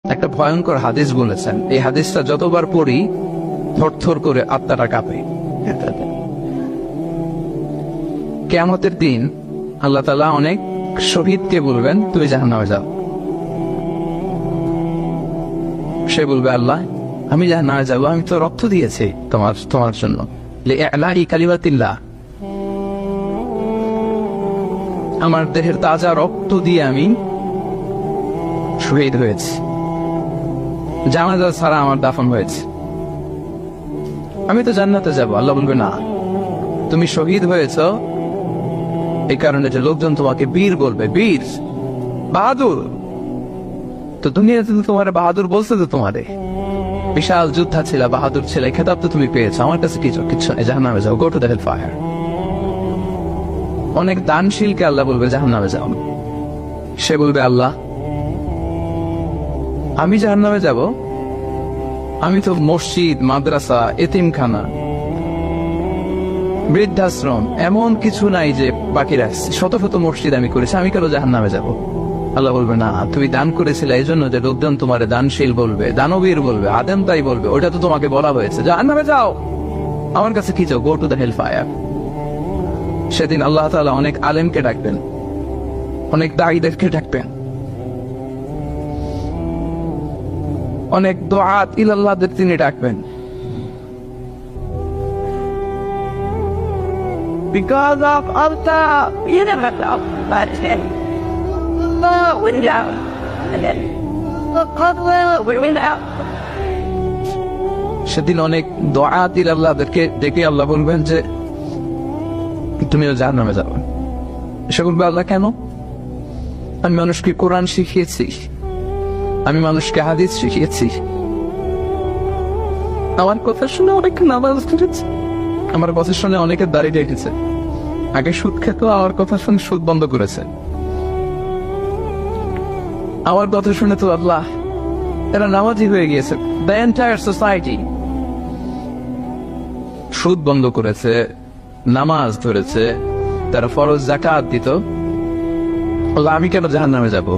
একটা ভয়ঙ্কর হাদিস বলেছেন, এই হাদিসটা যতবার পড়ি থরথর করে আত্মাটা কাঁপে। কিয়ামতের দিন আল্লাহ তাআলা অনেক শহীদকে বলবেন, তুমি জাহান্নামে যাও। সে বলবে, আল্লাহ আমি জাহান্নামে যাবো, আমি তো রক্ত দিয়েছি তোমার জন্য, লিইলাহি কালিমাতিল্লাহ, আমার দেহের তাজা রক্ত দিয়ে আমি শহীদ হয়েছি, জানাজা ছাড়া আমার দাফন হয়েছে, আমি তো জান্নাতে যাব। আল্লাহ বলবে, না, তুমি শহীদ হয়েছ এই কারণে যে লোকজন তোমাকে বীর বলবে, বীর, বাহাদুর। তো দুনিয়াতে তো তোমার বাহাদুর বলছে, তো তোমারে বিশাল যোদ্ধা ছিল, বাহাদুর ছিল, এই খেতাব তো তুমি পেয়েছো, আমার কাছে কিচ্ছু নেই, জাহান্নামে যাও, go to the hell fire. অনেক দানশীলকে আল্লাহ বলবে, জাহান্নামে যাও। সে বলবে, আল্লাহ আমি জাহান্নামে যাব, আমি তো মসজিদ, মাদ্রাসা, এতিমখানা, বৃদ্ধাশ্রম এমন কিছু নাই যে বাকি রাখছি, শত শত মসজিদ আমি করেছি, আমি কেন জাহান্নামে যাব? আল্লাহ বলবে, না, তুমি দান করেছিলে এই জন্য যে লোকজন তোমার দানশীল বলবে, দানবীর বলবে, আদেম তাই বলবে, ওটা তো তোমাকে বলা হয়েছে, জাহান্নামে যাও, আমার কাছে কি চাও, go to the hell fire. সেদিন আল্লাহ তাআলা অনেক আলেমকে ডাকবেন, অনেক দাঈদেরকে ডাকবেন, অনেক দুআত ইলাল্লাহদের তিনি ডাকবেন। Because of Allah, you never know, but then we know, and then we know. সেদিন অনেক দুআত ইলাল্লাহদেরকে ডেকে আল্লাহ বলবেন যে তুমিও জাহান্নামে যাবে। সে বলবে, আল্লাহ কেন? আমি মানুষকে কোরআন শিখিয়েছি, আমি মানুষকে হাদিস শিখিয়েছি, আমার কথা শুনে অনেকে নামাজ পড়েছে, আমার কথা শুনে অনেকে দাঁড়িয়ে রেখেছে, আগে সুদ খেত, আমার কথা শুনে সুদ বন্ধ করেছে, আমার কথা শুনে তো আল্লাহ এরা নামাজি হয়ে গিয়েছে। দ্য এন্টায়ার সোসাইটি সুদ বন্ধ করেছে, নামাজ ধরেছে, তারা ফরজ যাকাত দিত, আল্লাহ আমি কেন জাহান্নামে যাব?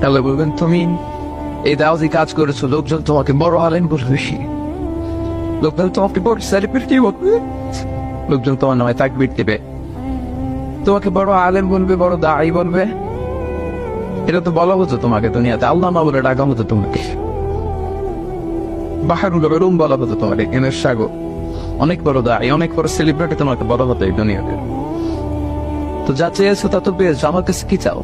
আল্লাহ বলবেন, তুমি এই দাওয়াতি কাজ করেছো, লোকজন তোমাকে বড় আলেম বলবে, লোকজন তোমাকে বড় সেলিব্রিটি বলবে, লোকজন তোমার নামে তাকবীর দিবে, তোমাকে বড় আলেম বলবে, বড় দাঈ বলবে। এটা তো বলা হতো তোমাকে দুনিয়াতে, আল্লাহ না বলে ডাকা হতো তোমাকে, বাহারুল উলুম বলা হতো তোমাকে, জ্ঞানের সাগর, অনেক বড় দাঈ, অনেক বড় সেলিব্রিটি তোমাকে বলা হতো এই দুনিয়াতে। তো যা চেয়েছো তা তো পেয়েছো, আমার কাছে কি চাও?